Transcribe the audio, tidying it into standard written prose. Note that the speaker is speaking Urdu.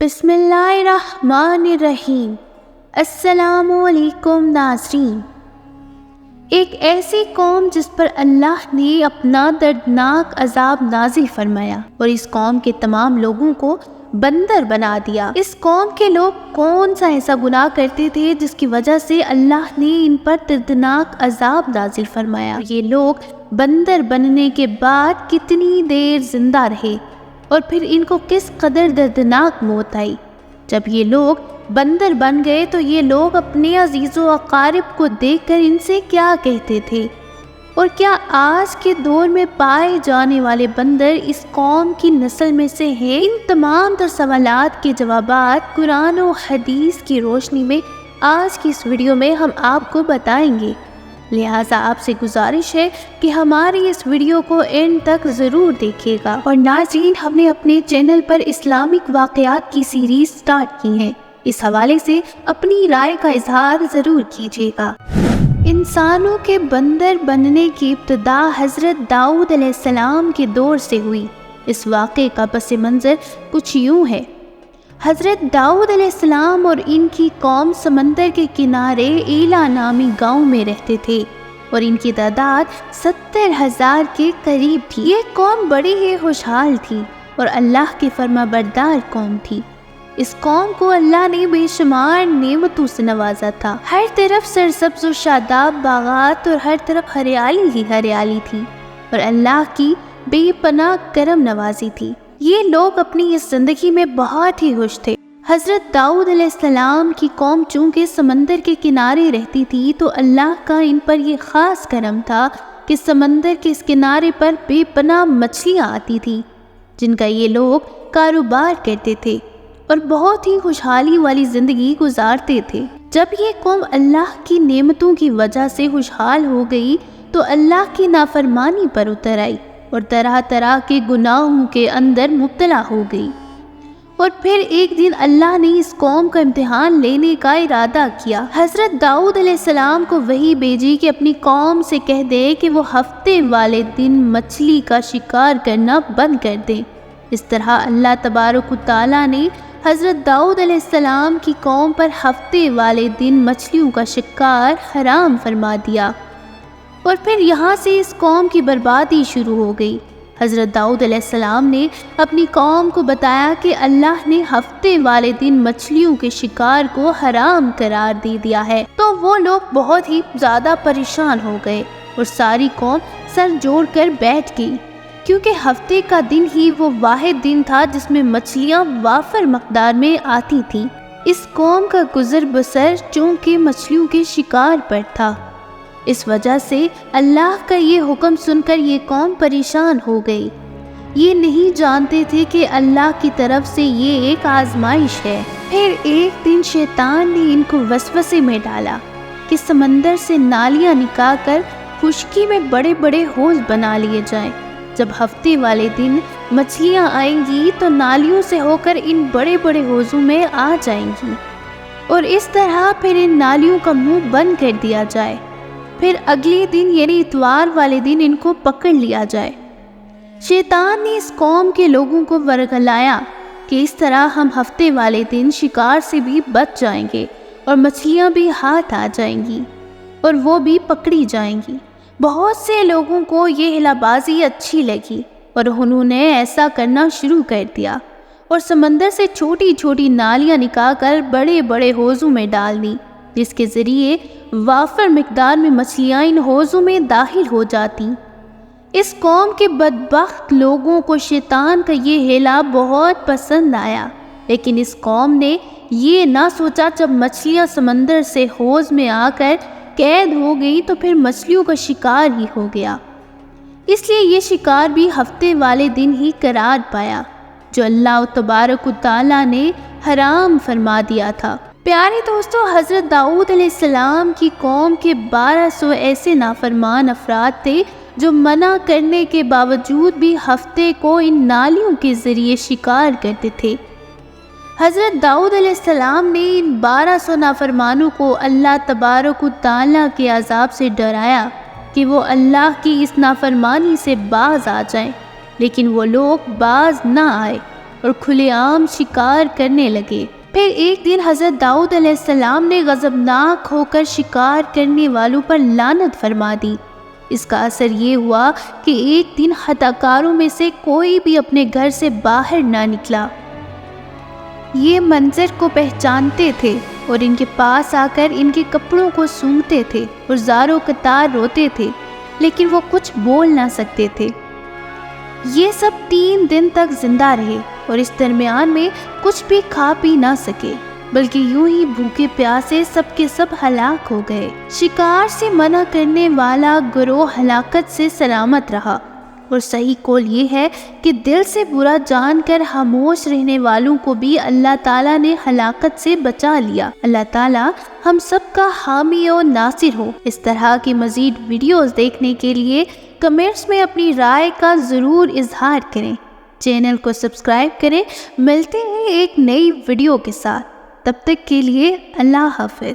بسم اللہ الرحمن الرحیم۔ السلام علیکم ناظرین۔ ایک ایسی قوم جس پر اللہ نے اپنا دردناک عذاب نازل فرمایا اور اس قوم کے تمام لوگوں کو بندر بنا دیا۔ اس قوم کے لوگ کون سا ایسا گناہ کرتے تھے جس کی وجہ سے اللہ نے ان پر دردناک عذاب نازل فرمایا؟ یہ لوگ بندر بننے کے بعد کتنی دیر زندہ رہے اور پھر ان کو کس قدر دردناک موت آئی؟ جب یہ لوگ بندر بن گئے تو یہ لوگ اپنے عزیز و اقارب کو دیکھ کر ان سے کیا کہتے تھے؟ اور کیا آج کے دور میں پائے جانے والے بندر اس قوم کی نسل میں سے ہیں؟ ان تمام تر سوالات کے جوابات قرآن و حدیث کی روشنی میں آج کی اس ویڈیو میں ہم آپ کو بتائیں گے، لہٰذا آپ سے گزارش ہے کہ ہماری اس ویڈیو کو اینڈ تک ضرور دیکھیے گا۔ اور ناظرین، ہم نے اپنے چینل پر اسلامک واقعات کی سیریز سٹارٹ کی ہے، اس حوالے سے اپنی رائے کا اظہار ضرور کیجیے گا۔ انسانوں کے بندر بننے کی ابتدا حضرت داؤد علیہ السلام کے دور سے ہوئی۔ اس واقعے کا پس منظر کچھ یوں ہے۔ حضرت داؤد علیہ السلام اور ان کی قوم سمندر کے کنارے ایلا نامی گاؤں میں رہتے تھے اور ان کی تعداد 70,000 کے قریب تھی۔ یہ قوم بڑی ہی خوشحال تھی اور اللہ کی فرما بردار قوم تھی۔ اس قوم کو اللہ نے بے شمار نعمتوں سے نوازا تھا۔ ہر طرف سرسبز و شاداب باغات اور ہر طرف ہریالی ہی ہریالی تھی اور اللہ کی بے پناہ کرم نوازی تھی۔ یہ لوگ اپنی اس زندگی میں بہت ہی خوش تھے۔ حضرت داؤد علیہ السلام کی قوم چونکہ سمندر کے کنارے رہتی تھی تو اللہ کا ان پر یہ خاص کرم تھا کہ سمندر کے اس کنارے پر بے پناہ مچھلیاں آتی تھیں جن کا یہ لوگ کاروبار کرتے تھے اور بہت ہی خوشحالی والی زندگی گزارتے تھے۔ جب یہ قوم اللہ کی نعمتوں کی وجہ سے خوشحال ہو گئی تو اللہ کی نافرمانی پر اتر آئی اور طرح طرح کے گناہوں کے اندر مبتلا ہو گئی۔ اور پھر ایک دن اللہ نے اس قوم کا امتحان لینے کا ارادہ کیا۔ حضرت داؤد علیہ السلام کو وحی بھیجی کہ اپنی قوم سے کہہ دے کہ وہ ہفتے والے دن مچھلی کا شکار کرنا بند کر دیں۔ اس طرح اللہ تبارک و تعالیٰ نے حضرت داؤد علیہ السلام کی قوم پر ہفتے والے دن مچھلیوں کا شکار حرام فرما دیا اور پھر یہاں سے اس قوم کی بربادی شروع ہو گئی۔ حضرت داؤد علیہ السلام نے اپنی قوم کو بتایا کہ اللہ نے ہفتے والے دن مچھلیوں کے شکار کو حرام قرار دے دیا ہے، تو وہ لوگ بہت ہی زیادہ پریشان ہو گئے اور ساری قوم سر جوڑ کر بیٹھ گئی، کیونکہ ہفتے کا دن ہی وہ واحد دن تھا جس میں مچھلیاں وافر مقدار میں آتی تھیں۔ اس قوم کا گزر بسر چونکہ مچھلیوں کے شکار پر تھا، اس وجہ سے اللہ کا یہ حکم سن کر یہ قوم پریشان ہو گئی۔ یہ نہیں جانتے تھے کہ اللہ کی طرف سے یہ ایک آزمائش ہے۔ پھر ایک دن شیطان نے ان کو وسوسے میں ڈالا کہ سمندر سے نالیاں نکال کر خشکی میں بڑے بڑے حوض بنا لیے جائیں۔ جب ہفتے والے دن مچھلیاں آئیں گی تو نالیوں سے ہو کر ان بڑے بڑے حوضوں میں آ جائیں گی اور اس طرح پھر ان نالیوں کا منہ بند کر دیا جائے۔ پھر اگلے دن یعنی اتوار والے دن ان کو پکڑ لیا جائے۔ شیطان نے اس قوم کے لوگوں کو ورگلایا کہ اس طرح ہم ہفتے والے دن شکار سے بھی بچ جائیں گے اور مچھلیاں بھی ہاتھ آ جائیں گی اور وہ بھی پکڑی جائیں گی۔ بہت سے لوگوں کو یہ ہلا بازی اچھی لگی اور انہوں نے ایسا کرنا شروع کر دیا اور سمندر سے چھوٹی چھوٹی نالیاں نکال کر بڑے بڑے حوضوں میں ڈال دی، جس کے ذریعے وافر مقدار میں مچھلیاں ان حوضوں میں داخل ہو جاتی۔ اس قوم کے بدبخت لوگوں کو شیطان کا یہ ہیلا بہت پسند آیا، لیکن اس قوم نے یہ نہ سوچا جب مچھلیاں سمندر سے حوض میں آ کر قید ہو گئی تو پھر مچھلیوں کا شکار ہی ہو گیا۔ اس لیے یہ شکار بھی ہفتے والے دن ہی قرار پایا جو اللہ تبارک و تعالیٰ نے حرام فرما دیا تھا۔ پیارے دوستو، حضرت داؤد علیہ السلام کی قوم کے 1200 ایسے نافرمان افراد تھے جو منع کرنے کے باوجود بھی ہفتے کو ان نالیوں کے ذریعے شکار کرتے تھے۔ حضرت داؤد علیہ السلام نے ان 1200 نافرمانوں کو اللہ تبارک و تعالیٰ کے عذاب سے ڈرایا کہ وہ اللہ کی اس نافرمانی سے باز آ جائیں، لیکن وہ لوگ باز نہ آئے اور کھلے عام شکار کرنے لگے۔ پھر ایک دن حضرت داؤد علیہ السلام نے غضبناک ہو کر شکار کرنے والوں پر لعنت فرما دی۔ اس کا اثر یہ ہوا کہ ایک دن خطاکاروں میں سے کوئی بھی اپنے گھر سے باہر نہ نکلا۔ یہ منظر کو پہچانتے تھے اور ان کے پاس آ کر ان کے کپڑوں کو سونگھتے تھے اور زاروں قطار روتے تھے، لیکن وہ کچھ بول نہ سکتے تھے۔ یہ سب 3 دن تک زندہ رہے اور اس درمیان میں کچھ بھی کھا پی نہ سکے، بلکہ یوں ہی بھوکے پیاسے سب کے سب ہلاک ہو گئے۔ شکار سے منع کرنے والا گروہ ہلاکت سے سلامت رہا، اور صحیح قول یہ ہے کہ دل سے برا جان کر خاموش رہنے والوں کو بھی اللہ تعالیٰ نے ہلاکت سے بچا لیا۔ اللہ تعالیٰ ہم سب کا حامی و ناصر ہو۔ اس طرح کی مزید ویڈیوز دیکھنے کے لیے کمنٹس میں اپنی رائے کا ضرور اظہار کریں۔ چینل کو سبسکرائب کریں۔ ملتے ہیں ایک نئی ویڈیو کے ساتھ، تب تک کے لیے اللہ حافظ۔